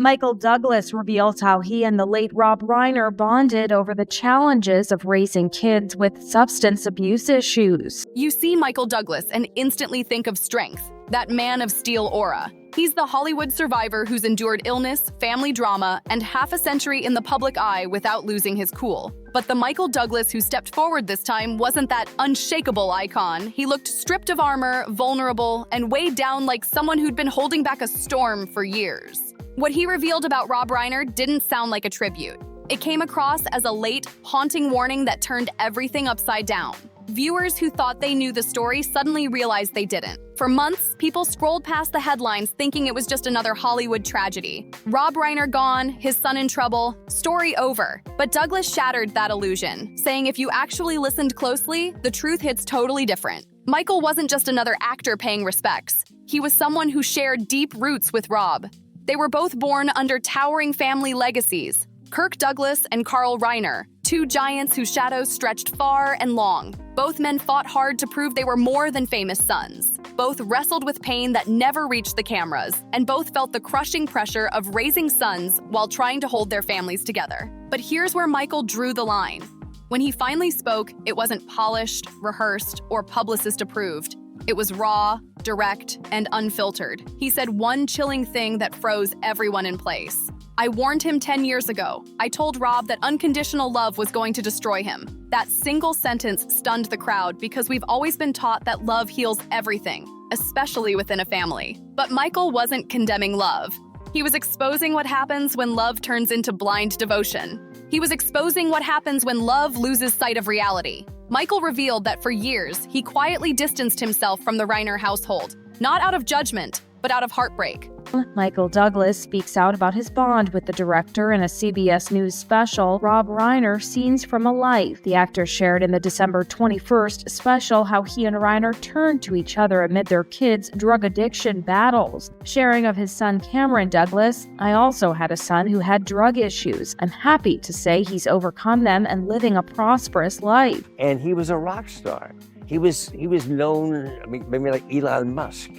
Michael Douglas reveals how he and the late Rob Reiner bonded over the challenges of raising kids with substance abuse issues. You see Michael Douglas and instantly think of strength, that man of steel aura. He's the Hollywood survivor who's endured illness, family drama, and half a century in the public eye without losing his cool. But the Michael Douglas who stepped forward this time wasn't that unshakable icon. He looked stripped of armor, vulnerable, and weighed down like someone who'd been holding back a storm for years. What he revealed about Rob Reiner didn't sound like a tribute. It came across as a late, haunting warning that turned everything upside down. Viewers who thought they knew the story suddenly realized they didn't. For months, people scrolled past the headlines thinking it was just another Hollywood tragedy. Rob Reiner gone, his son in trouble, story over. But Douglas shattered that illusion, saying if you actually listened closely, the truth hits totally different. Michael wasn't just another actor paying respects. He was someone who shared deep roots with Rob. They were both born under towering family legacies. Kirk Douglas and Carl Reiner, two giants whose shadows stretched far and long. Both men fought hard to prove they were more than famous sons. Both wrestled with pain that never reached the cameras, and both felt the crushing pressure of raising sons while trying to hold their families together. But here's where Michael drew the line. When he finally spoke, it wasn't polished, rehearsed, or publicist approved. It was raw, direct, and unfiltered. He said one chilling thing that froze everyone in place. I warned him 10 years ago. I told Rob that unconditional love was going to destroy him. That single sentence stunned the crowd because we've always been taught that love heals everything, especially within a family. But Michael wasn't condemning love. He was exposing what happens when love turns into blind devotion. He was exposing what happens when love loses sight of reality. Michael revealed that for years, he quietly distanced himself from the Reiner household, not out of judgment, but out of heartbreak. Michael Douglas speaks out about his bond with the director in a CBS News special, Rob Reiner, Scenes from a Life. The actor shared in the December 21st special how he and Reiner turned to each other amid their kids' drug addiction battles. Sharing of his son Cameron Douglas, I also had a son who had drug issues. I'm happy to say he's overcome them and living a prosperous life. And he was a rock star. He was known, maybe like Elon Musk.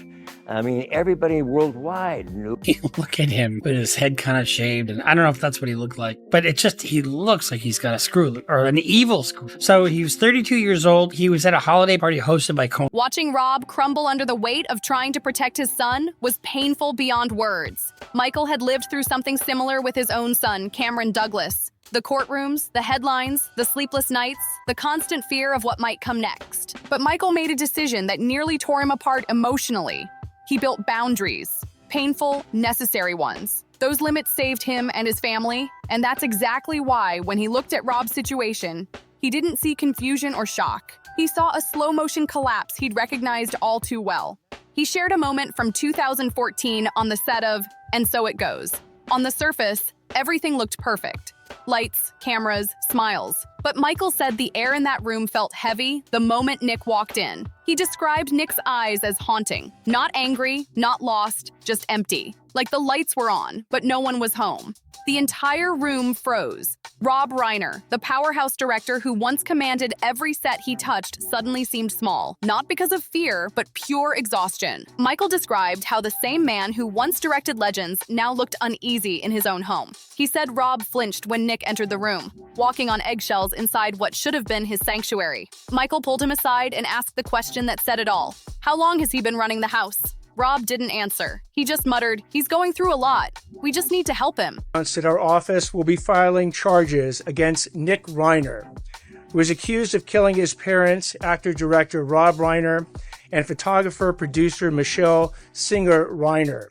Everybody worldwide knew. Look at him with his head kind of shaved, and I don't know if that's what he looked like, but he looks like he's got a screw, or an evil screw. So he was 32 years old. He was at a holiday party hosted by Conan. Watching Rob crumble under the weight of trying to protect his son was painful beyond words. Michael had lived through something similar with his own son, Cameron Douglas. The courtrooms, the headlines, the sleepless nights, the constant fear of what might come next. But Michael made a decision that nearly tore him apart emotionally. He built boundaries, painful, necessary ones. Those limits saved him and his family, and that's exactly why, when he looked at Rob's situation, he didn't see confusion or shock. He saw a slow-motion collapse he'd recognized all too well. He shared a moment from 2014 on the set of And So It Goes. On the surface, everything looked perfect. Lights, cameras, smiles. But Michael said the air in that room felt heavy the moment Nick walked in. He described Nick's eyes as haunting. Not angry, not lost, just empty. Like the lights were on, but no one was home. The entire room froze. Rob Reiner, the powerhouse director who once commanded every set he touched, suddenly seemed small. Not because of fear, but pure exhaustion. Michael described how the same man who once directed legends now looked uneasy in his own home. He said Rob flinched when Nick entered the room, walking on eggshells inside what should have been his sanctuary. Michael pulled him aside and asked the question that said it all. How long has he been running the house? Rob didn't answer. He just muttered, "He's going through a lot. We just need to help him." Announced that our office will be filing charges against Nick Reiner, who was accused of killing his parents, actor-director Rob Reiner, and photographer-producer Michelle Singer Reiner.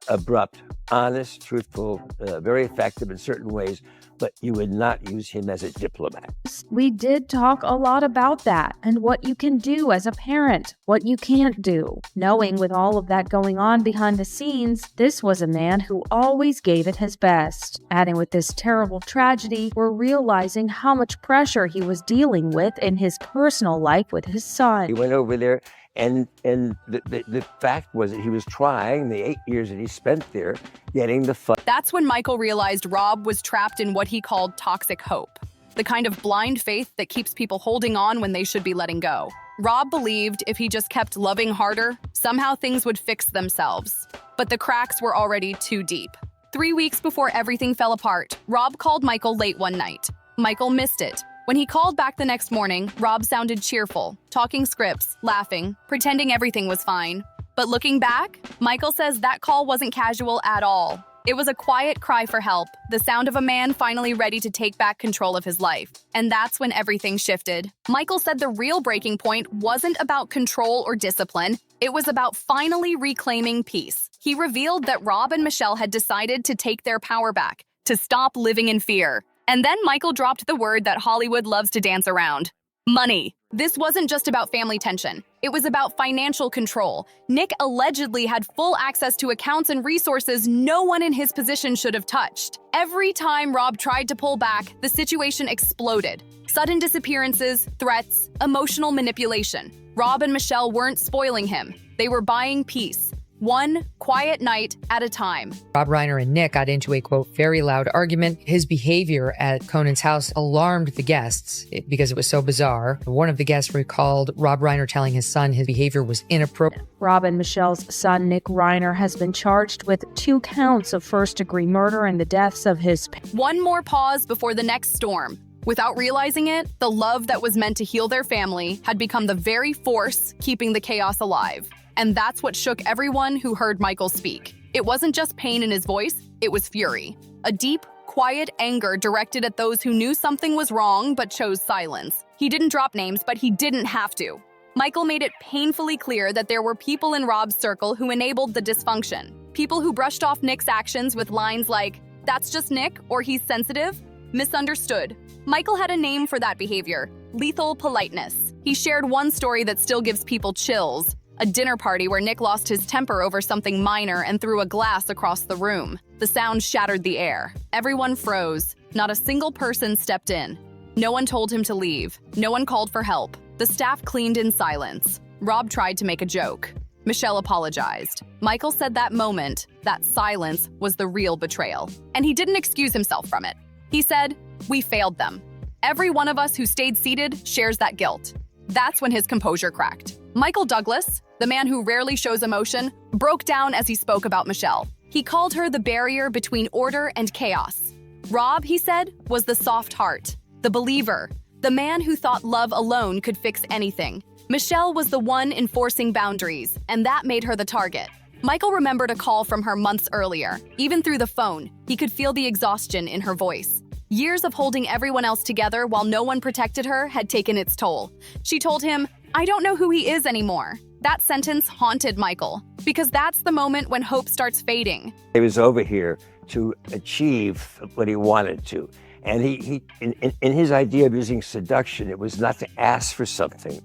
Abrupt, honest, truthful, very effective in certain ways, but you would not use him as a diplomat. We did talk a lot about that and what you can do as a parent, what you can't do. Knowing with all of that going on behind the scenes, this was a man who always gave it his best. Adding with this terrible tragedy, we're realizing how much pressure he was dealing with in his personal life with his son. He went over there, and the fact was that he was trying, the 8 years that he spent there, getting the fun. That's when Michael realized Rob was trapped in what he called toxic hope, the kind of blind faith that keeps people holding on when they should be letting go. Rob believed if he just kept loving harder, somehow things would fix themselves. But the cracks were already too deep. 3 weeks before everything fell apart, Rob called Michael late one night. Michael missed it. When he called back the next morning, Rob sounded cheerful, talking scripts, laughing, pretending everything was fine. But looking back, Michael says that call wasn't casual at all. It was a quiet cry for help, the sound of a man finally ready to take back control of his life. And that's when everything shifted. Michael said the real breaking point wasn't about control or discipline. It was about finally reclaiming peace. He revealed that Rob and Michelle had decided to take their power back, to stop living in fear. And then Michael dropped the word that Hollywood loves to dance around: money. This wasn't just about family tension. It was about financial control. Nick allegedly had full access to accounts and resources no one in his position should have touched. Every time Rob tried to pull back, the situation exploded. Sudden disappearances, threats, emotional manipulation. Rob and Michelle weren't spoiling him. They were buying peace. One quiet night at a time. Rob Reiner and Nick got into a, quote, very loud argument. His behavior at Conan's house alarmed the guests because it was so bizarre. One of the guests recalled Rob Reiner telling his son his behavior was inappropriate. Rob and Michelle's son, Nick Reiner, has been charged with 2 counts of first-degree murder and the deaths of his parents. One more pause before the next storm. Without realizing it, the love that was meant to heal their family had become the very force keeping the chaos alive. And that's what shook everyone who heard Michael speak. It wasn't just pain in his voice, it was fury. A deep, quiet anger directed at those who knew something was wrong but chose silence. He didn't drop names, but he didn't have to. Michael made it painfully clear that there were people in Rob's circle who enabled the dysfunction. People who brushed off Nick's actions with lines like, "That's just Nick," or "He's sensitive." Misunderstood. Michael had a name for that behavior: lethal politeness. He shared one story that still gives people chills. A dinner party where Nick lost his temper over something minor and threw a glass across the room. The sound shattered the air. Everyone froze. Not a single person stepped in. No one told him to leave. No one called for help. The staff cleaned in silence. Rob tried to make a joke. Michelle apologized. Michael said that moment, that silence, was the real betrayal. And he didn't excuse himself from it. He said, "We failed them. Every one of us who stayed seated shares that guilt." That's when his composure cracked. Michael Douglas, the man who rarely shows emotion, broke down as he spoke about Michelle. He called her the barrier between order and chaos. Rob, he said, was the soft heart, the believer, the man who thought love alone could fix anything. Michelle was the one enforcing boundaries, and that made her the target. Michael remembered a call from her months earlier. Even through the phone, he could feel the exhaustion in her voice. Years of holding everyone else together while no one protected her had taken its toll. She told him, "I don't know who he is anymore." That sentence haunted Michael, because that's the moment when hope starts fading. He was over here to achieve what he wanted to. And he in his idea of using seduction, it was not to ask for something,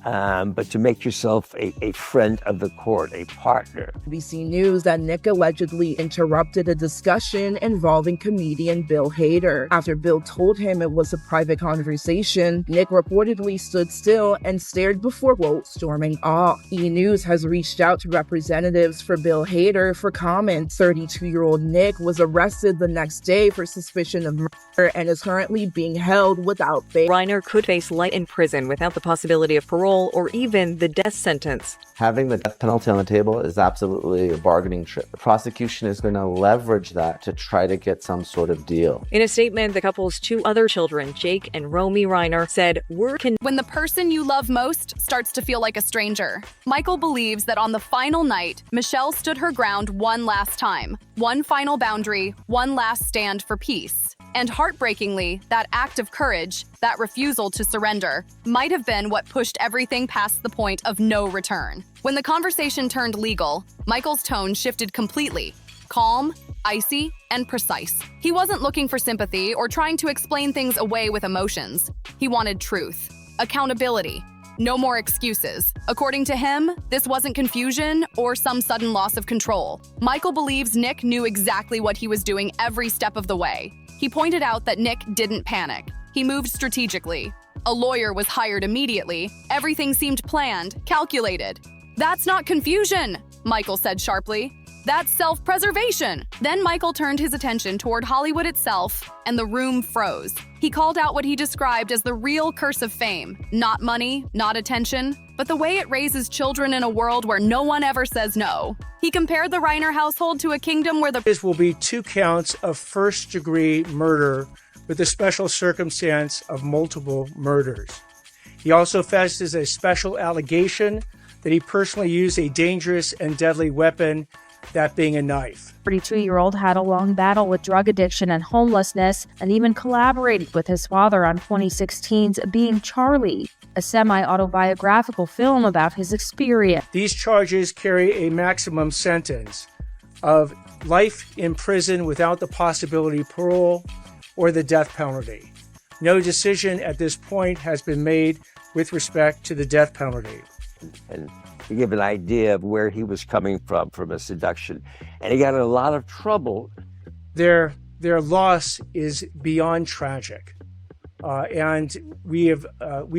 but to make yourself a friend of the court, a partner. ABC News that Nick allegedly interrupted a discussion involving comedian Bill Hader. After Bill told him it was a private conversation, Nick reportedly stood still and stared before, quote, storming off. E! News has reached out to representatives for Bill Hader for comment. 32-year-old Nick was arrested the next day for suspicion of murder and is currently being held without bail. Reiner could face life in prison without the possibility of parole or even the death sentence. Having the death penalty on the table is absolutely a bargaining chip. The prosecution is going to leverage that to try to get some sort of deal. In a statement, the couple's 2 other children, Jake and Romy Reiner, said, When the person you love most starts to feel like a stranger. Michael believes that on the final night, Michelle stood her ground one last time. One final boundary, one last stand for peace. And heartbreakingly, that act of courage, that refusal to surrender, might have been what pushed everything past the point of no return. When the conversation turned legal, Michael's tone shifted completely. Calm, icy, and precise. He wasn't looking for sympathy or trying to explain things away with emotions. He wanted truth, accountability, no more excuses. According to him, this wasn't confusion or some sudden loss of control. Michael believes Nick knew exactly what he was doing every step of the way. He pointed out that Nick didn't panic. He moved strategically. A lawyer was hired immediately. Everything seemed planned, calculated. "That's not confusion," Michael said sharply. That's self-preservation. Then Michael turned his attention toward Hollywood itself, and the room froze. He called out what he described as the real curse of fame. Not money, not attention, but the way it raises children in a world where no one ever says no. He compared the Reiner household to a kingdom where the This will be 2 counts of first-degree murder with the special circumstance of multiple murders. He also faces a special allegation that he personally used a dangerous and deadly weapon, that being a knife. 32-year-old had a long battle with drug addiction and homelessness and even collaborated with his father on 2016's Being Charlie, a semi-autobiographical film about his experience. These charges carry a maximum sentence of life in prison without the possibility of parole or the death penalty. No decision at this point has been made with respect to the death penalty. And to give an idea of where he was coming from a seduction. And he got in a lot of trouble. Their loss is beyond tragic. And we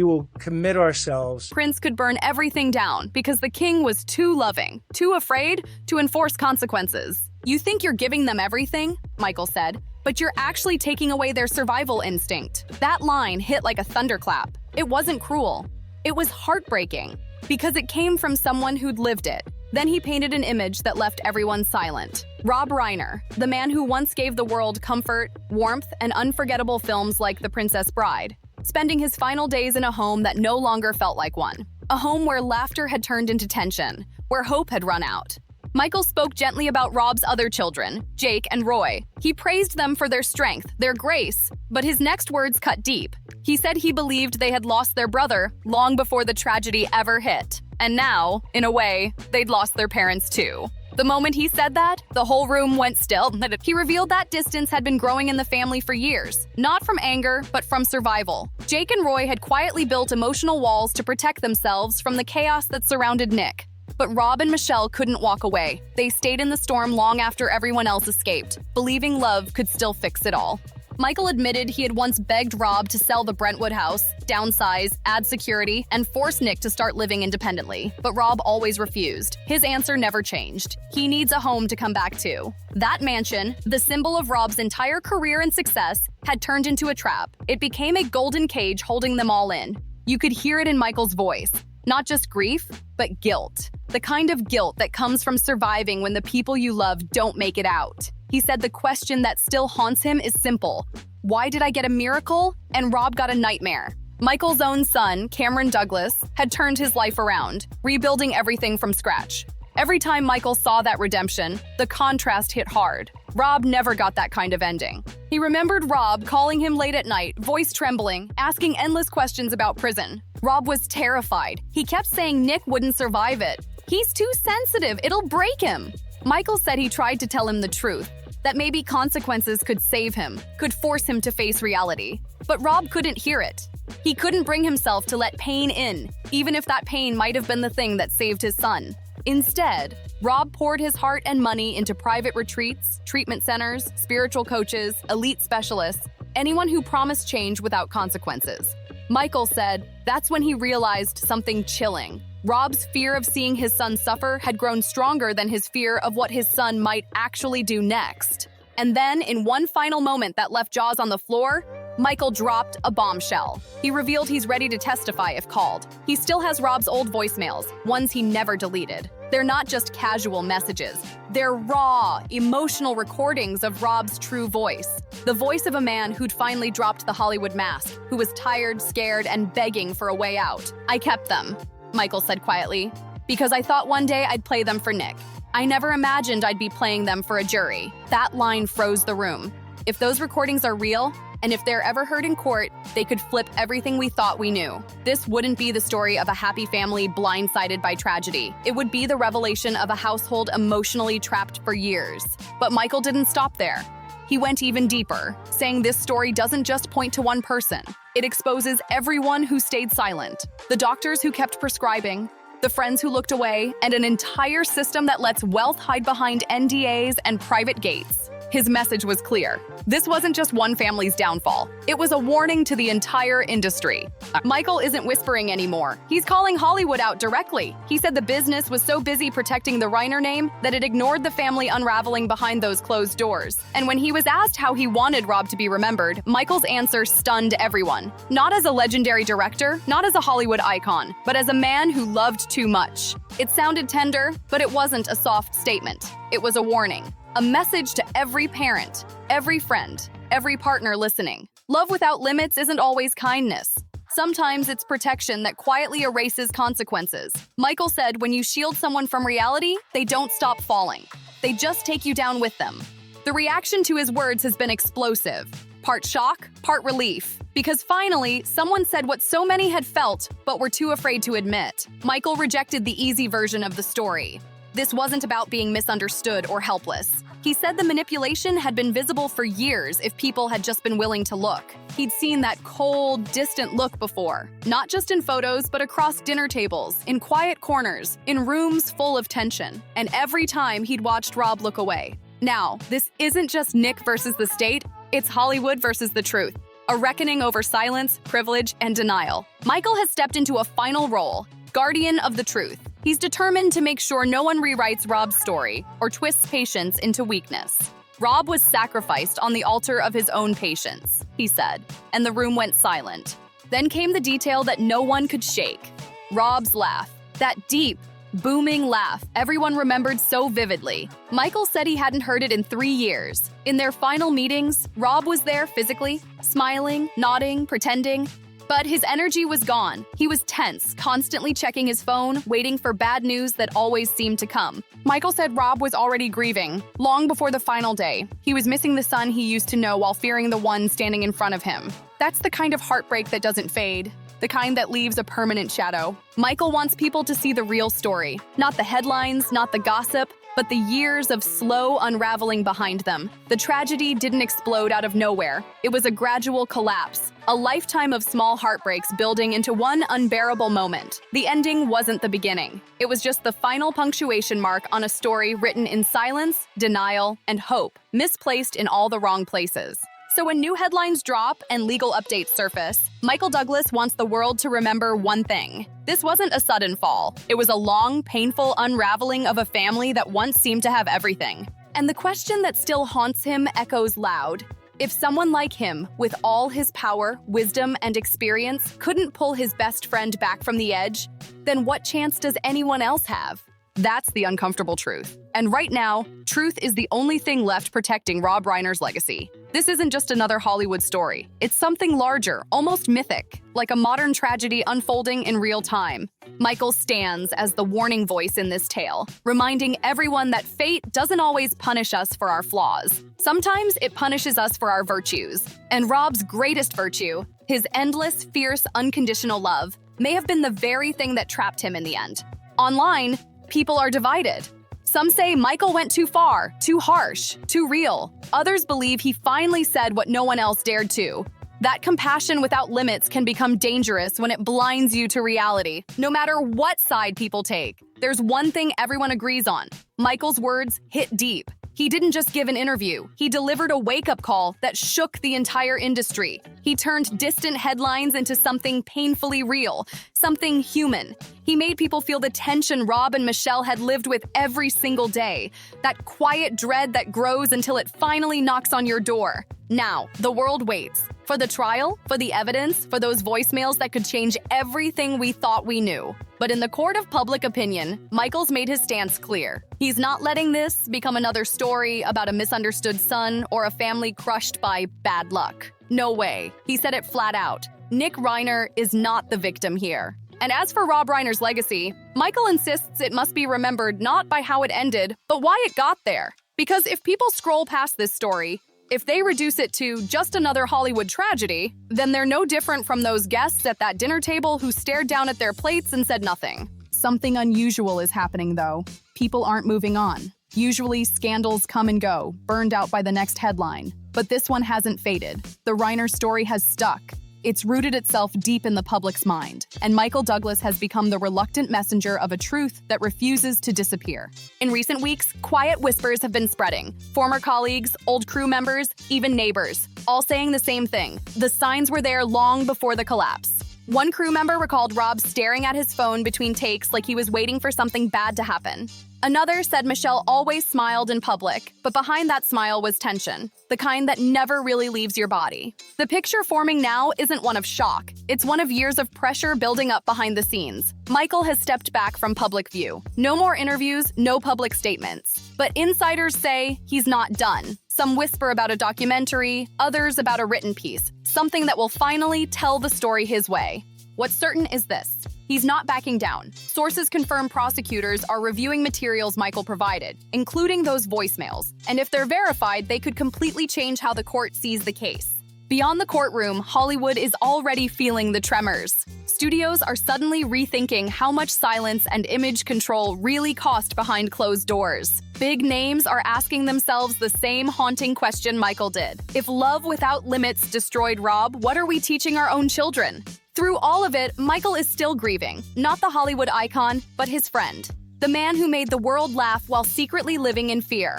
will commit ourselves. prince could burn everything down because the king was too loving, too afraid to enforce consequences. You think you're giving them everything, Michael said, but you're actually taking away their survival instinct. That line hit like a thunderclap. It wasn't cruel. It was heartbreaking because it came from someone who'd lived it. Then he painted an image that left everyone silent. Rob Reiner, the man who once gave the world comfort, warmth, and unforgettable films like The Princess Bride, spending his final days in a home that no longer felt like one. A home where laughter had turned into tension, where hope had run out. Michael spoke gently about Rob's other children, Jake and Roy. He praised them for their strength, their grace, but his next words cut deep. He said he believed they had lost their brother long before the tragedy ever hit. And now, in a way, they'd lost their parents too. The moment he said that, the whole room went still. He revealed that distance had been growing in the family for years, not from anger, but from survival. Jake and Roy had quietly built emotional walls to protect themselves from the chaos that surrounded Nick. But Rob and Michelle couldn't walk away. They stayed in the storm long after everyone else escaped, believing love could still fix it all. Michael admitted he had once begged Rob to sell the Brentwood house, downsize, add security, and force Nick to start living independently. But Rob always refused. His answer never changed. He needs a home to come back to. That mansion, the symbol of Rob's entire career and success, had turned into a trap. It became a golden cage holding them all in. You could hear it in Michael's voice. Not just grief, but guilt. The kind of guilt that comes from surviving when the people you love don't make it out. He said the question that still haunts him is simple. Why did I get a miracle and Rob got a nightmare? Michael's own son, Cameron Douglas, had turned his life around, rebuilding everything from scratch. Every time Michael saw that redemption, the contrast hit hard. Rob never got that kind of ending. He remembered Rob calling him late at night, voice trembling, asking endless questions about prison. Rob was terrified. He kept saying Nick wouldn't survive it. He's too sensitive, it'll break him. Michael said he tried to tell him the truth, that maybe consequences could save him, could force him to face reality. But Rob couldn't hear it. He couldn't bring himself to let pain in, even if that pain might have been the thing that saved his son. Instead, Rob poured his heart and money into private retreats, treatment centers, spiritual coaches, elite specialists, anyone who promised change without consequences. Michael said that's when he realized something chilling. Rob's fear of seeing his son suffer had grown stronger than his fear of what his son might actually do next. And then, in one final moment that left jaws on the floor, Michael dropped a bombshell. He revealed he's ready to testify if called. He still has Rob's old voicemails, ones he never deleted. They're not just casual messages. They're raw, emotional recordings of Rob's true voice. The voice of a man who'd finally dropped the Hollywood mask, who was tired, scared, and begging for a way out. I kept them, Michael said quietly, because I thought one day I'd play them for Nick. I never imagined I'd be playing them for a jury. That line froze the room. If those recordings are real, and if they're ever heard in court, they could flip everything we thought we knew. This wouldn't be the story of a happy family blindsided by tragedy. It would be the revelation of a household emotionally trapped for years. But Michael didn't stop there. He went even deeper, saying this story doesn't just point to one person. It exposes everyone who stayed silent, the doctors who kept prescribing, the friends who looked away, and an entire system that lets wealth hide behind NDAs and private gates. His message was clear. This wasn't just one family's downfall. It was a warning to the entire industry. Michael isn't whispering anymore. He's calling Hollywood out directly. He said the business was so busy protecting the Reiner name that it ignored the family unraveling behind those closed doors. And when he was asked how he wanted Rob to be remembered, Michael's answer stunned everyone. Not as a legendary director, not as a Hollywood icon, but as a man who loved too much. It sounded tender, but it wasn't a soft statement. It was a warning. A message to every parent, every friend, every partner listening. Love without limits isn't always kindness. Sometimes it's protection that quietly erases consequences. Michael said, when you shield someone from reality, they don't stop falling. They just take you down with them. The reaction to his words has been explosive. Part shock, part relief. Because finally, someone said what so many had felt, but were too afraid to admit. Michael rejected the easy version of the story. This wasn't about being misunderstood or helpless. He said the manipulation had been visible for years if people had just been willing to look. He'd seen that cold, distant look before, not just in photos, but across dinner tables, in quiet corners, in rooms full of tension. And every time he'd watched Rob look away. Now, this isn't just Nick versus the state, it's Hollywood versus the truth. A reckoning over silence, privilege, and denial. Michael has stepped into a final role, guardian of the truth. He's determined to make sure no one rewrites Rob's story or twists patience into weakness. Rob was sacrificed on the altar of his own patience, he said, and the room went silent. Then came the detail that no one could shake. Rob's laugh, that deep, booming laugh everyone remembered so vividly. Michael said he hadn't heard it in 3 years. In their final meetings, Rob was there physically, smiling, nodding, pretending. But his energy was gone. He was tense, constantly checking his phone, waiting for bad news that always seemed to come. Michael said Rob was already grieving, long before the final day. He was missing the son he used to know while fearing the one standing in front of him. That's the kind of heartbreak that doesn't fade, the kind that leaves a permanent shadow. Michael wants people to see the real story, not the headlines, not the gossip, but the years of slow unraveling behind them. The tragedy didn't explode out of nowhere. It was a gradual collapse, a lifetime of small heartbreaks building into one unbearable moment. The ending wasn't the beginning. It was just the final punctuation mark on a story written in silence, denial, and hope, misplaced in all the wrong places. So when new headlines drop and legal updates surface, Michael Douglas wants the world to remember one thing. This wasn't a sudden fall. It was a long, painful unraveling of a family that once seemed to have everything. And the question that still haunts him echoes loud. If someone like him, with all his power, wisdom, and experience, couldn't pull his best friend back from the edge, then what chance does anyone else have? That's the uncomfortable truth. And right now, truth is the only thing left protecting Rob Reiner's legacy. This isn't just another Hollywood story. It's something larger, almost mythic, like a modern tragedy unfolding in real time. Michael stands as the warning voice in this tale, reminding everyone that fate doesn't always punish us for our flaws. Sometimes it punishes us for our virtues. And Rob's greatest virtue, his endless, fierce, unconditional love, may have been the very thing that trapped him in the end. Online, people are divided. Some say Michael went too far, too harsh, too real. Others believe he finally said what no one else dared to. That compassion without limits can become dangerous when it blinds you to reality. No matter what side people take, there's one thing everyone agrees on. Michael's words hit deep. He didn't just give an interview. He delivered a wake-up call that shook the entire industry. He turned distant headlines into something painfully real, something human. He made people feel the tension Rob and Michelle had lived with every single day, that quiet dread that grows until it finally knocks on your door. Now, the world waits. For the trial, for the evidence, for those voicemails that could change everything we thought we knew. But in the court of public opinion, Michael's made his stance clear. He's not letting this become another story about a misunderstood son or a family crushed by bad luck. No way. He said it flat out. Nick Reiner is not the victim here. And as for Rob Reiner's legacy, Michael insists it must be remembered not by how it ended, but why it got there. Because if people scroll past this story, if they reduce it to just another Hollywood tragedy, then they're no different from those guests at that dinner table who stared down at their plates and said nothing. Something unusual is happening, though. People aren't moving on. Usually, scandals come and go, burned out by the next headline. But this one hasn't faded. The Reiner story has stuck. It's rooted itself deep in the public's mind, and Michael Douglas has become the reluctant messenger of a truth that refuses to disappear. In recent weeks, quiet whispers have been spreading. Former colleagues, old crew members, even neighbors, all saying the same thing. The signs were there long before the collapse. One crew member recalled Rob staring at his phone between takes like he was waiting for something bad to happen. Another said Michelle always smiled in public, but behind that smile was tension, the kind that never really leaves your body. The picture forming now isn't one of shock. It's one of years of pressure building up behind the scenes. Michael has stepped back from public view. No more interviews, no public statements. But insiders say he's not done. Some whisper about a documentary, others about a written piece, something that will finally tell the story his way. What's certain is this: he's not backing down. Sources confirm prosecutors are reviewing materials Michael provided, including those voicemails. And if they're verified, they could completely change how the court sees the case. Beyond the courtroom, Hollywood is already feeling the tremors. Studios are suddenly rethinking how much silence and image control really cost behind closed doors. Big names are asking themselves the same haunting question Michael did. If love without limits destroyed Rob, what are we teaching our own children? Through all of it, Michael is still grieving. Not the Hollywood icon, but his friend. The man who made the world laugh while secretly living in fear.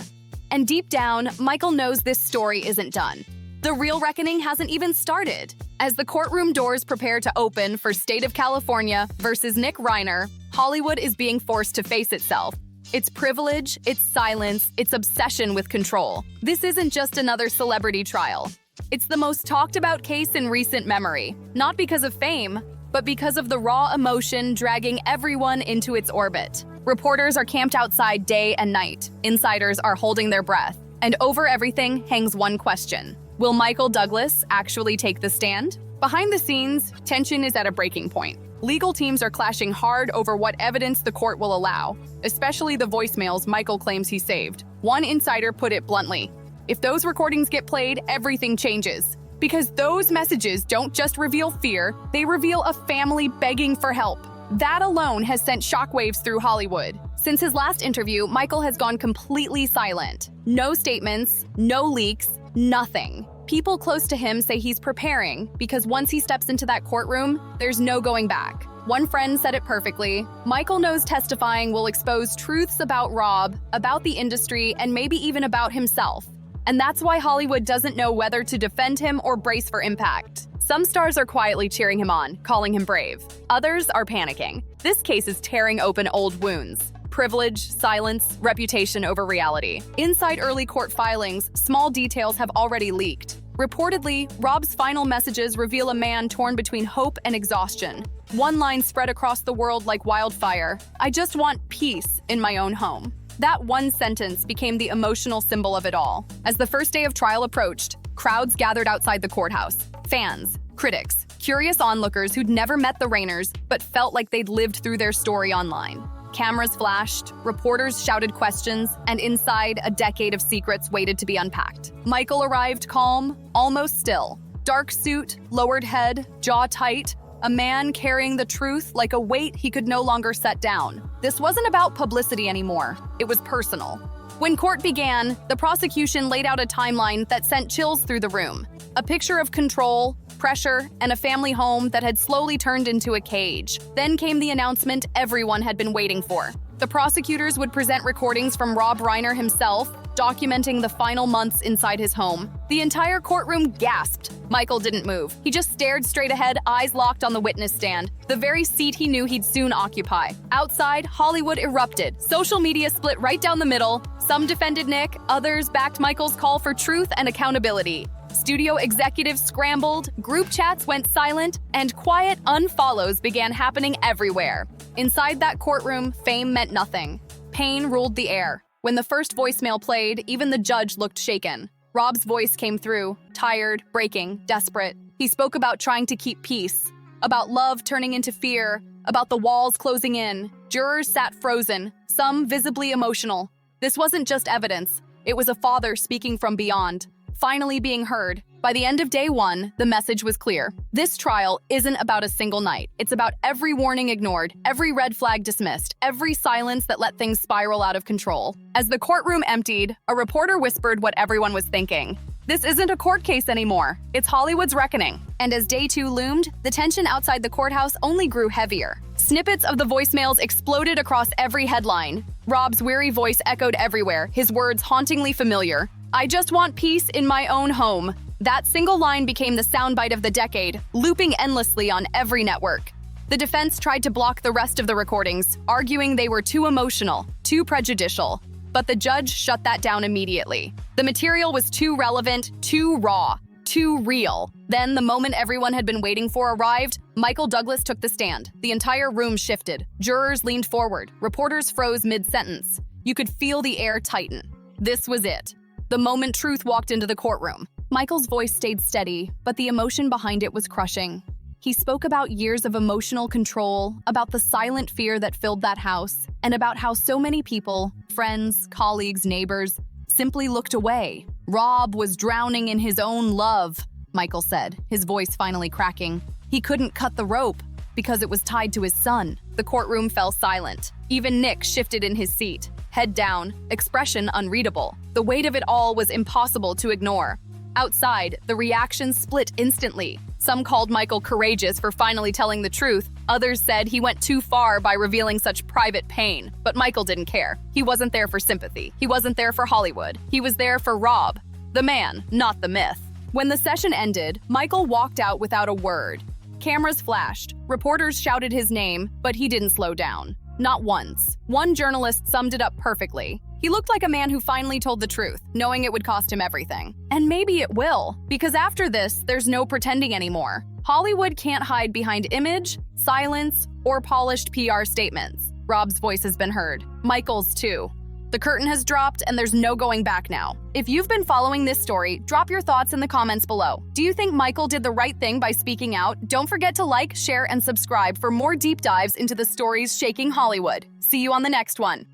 And deep down, Michael knows this story isn't done. The real reckoning hasn't even started. As the courtroom doors prepare to open for State of California versus Nick Reiner, Hollywood is being forced to face itself. Its privilege, its silence, its obsession with control. This isn't just another celebrity trial. It's the most talked about case in recent memory, not because of fame, but because of the raw emotion dragging everyone into its orbit. Reporters are camped outside day and night. Insiders are holding their breath. And over everything hangs one question: will Michael Douglas actually take the stand? Behind the scenes, tension is at a breaking point. Legal teams are clashing hard over what evidence the court will allow, especially the voicemails Michael claims he saved. One insider put it bluntly: if those recordings get played, everything changes. Because those messages don't just reveal fear, they reveal a family begging for help. That alone has sent shockwaves through Hollywood. Since his last interview, Michael has gone completely silent. No statements, no leaks, nothing. People close to him say he's preparing because once he steps into that courtroom, there's no going back. One friend said it perfectly: Michael knows testifying will expose truths about Rob, about the industry, and maybe even about himself. And that's why Hollywood doesn't know whether to defend him or brace for impact. Some stars are quietly cheering him on, calling him brave. Others are panicking. This case is tearing open old wounds. Privilege, silence, reputation over reality. Inside early court filings, small details have already leaked. Reportedly, Rob's final messages reveal a man torn between hope and exhaustion. One line spread across the world like wildfire: "I just want peace in my own home." That one sentence became the emotional symbol of it all. As the first day of trial approached, crowds gathered outside the courthouse. Fans, critics, curious onlookers who'd never met the Reiners but felt like they'd lived through their story online. Cameras flashed, reporters shouted questions, and inside, a decade of secrets waited to be unpacked. Michael arrived calm, almost still. Dark suit, lowered head, jaw tight, a man carrying the truth like a weight he could no longer set down. This wasn't about publicity anymore. It was personal. When court began, the prosecution laid out a timeline that sent chills through the room. A picture of control, pressure, and a family home that had slowly turned into a cage. Then came the announcement everyone had been waiting for. The prosecutors would present recordings from Rob Reiner himself, documenting the final months inside his home. The entire courtroom gasped. Michael didn't move. He just stared straight ahead, eyes locked on the witness stand, the very seat he knew he'd soon occupy. Outside, Hollywood erupted. Social media split right down the middle. Some defended Nick, others backed Michael's call for truth and accountability. Studio executives scrambled, group chats went silent, and quiet unfollows began happening everywhere. Inside that courtroom, fame meant nothing. Pain ruled the air. When the first voicemail played, even the judge looked shaken. Rob's voice came through, tired, breaking, desperate. He spoke about trying to keep peace, about love turning into fear, about the walls closing in. Jurors sat frozen, some visibly emotional. This wasn't just evidence. It was a father speaking from beyond, finally being heard. By the end of day one, the message was clear. This trial isn't about a single night. It's about every warning ignored, every red flag dismissed, every silence that let things spiral out of control. As the courtroom emptied, a reporter whispered what everyone was thinking. This isn't a court case anymore. It's Hollywood's reckoning. And as day 2 loomed, the tension outside the courthouse only grew heavier. Snippets of the voicemails exploded across every headline. Rob's weary voice echoed everywhere, his words hauntingly familiar. "I just want peace in my own home." That single line became the soundbite of the decade, looping endlessly on every network. The defense tried to block the rest of the recordings, arguing they were too emotional, too prejudicial. But the judge shut that down immediately. The material was too relevant, too raw, too real. Then, the moment everyone had been waiting for arrived, Michael Douglas took the stand. The entire room shifted. Jurors leaned forward. Reporters froze mid-sentence. You could feel the air tighten. This was it. The moment truth walked into the courtroom. Michael's voice stayed steady, but the emotion behind it was crushing. He spoke about years of emotional control, about the silent fear that filled that house, and about how so many people, friends, colleagues, neighbors, simply looked away. Rob was drowning in his own love, Michael said, his voice finally cracking. He couldn't cut the rope because it was tied to his son. The courtroom fell silent. Even Nick shifted in his seat, head down, expression unreadable. The weight of it all was impossible to ignore. Outside, the reactions split instantly. Some called Michael courageous for finally telling the truth. Others said he went too far by revealing such private pain. But Michael didn't care. He wasn't there for sympathy. He wasn't there for Hollywood. He was there for Rob, the man, not the myth. When the session ended, Michael walked out without a word. Cameras flashed. Reporters shouted his name, but he didn't slow down. Not once. One journalist summed it up perfectly. He looked like a man who finally told the truth, knowing it would cost him everything. And maybe it will, because after this, there's no pretending anymore. Hollywood can't hide behind image, silence, or polished PR statements. Rob's voice has been heard. Michael's too. The curtain has dropped and there's no going back now. If you've been following this story, drop your thoughts in the comments below. Do you think Michael did the right thing by speaking out? Don't forget to like, share, and subscribe for more deep dives into the stories shaking Hollywood. See you on the next one.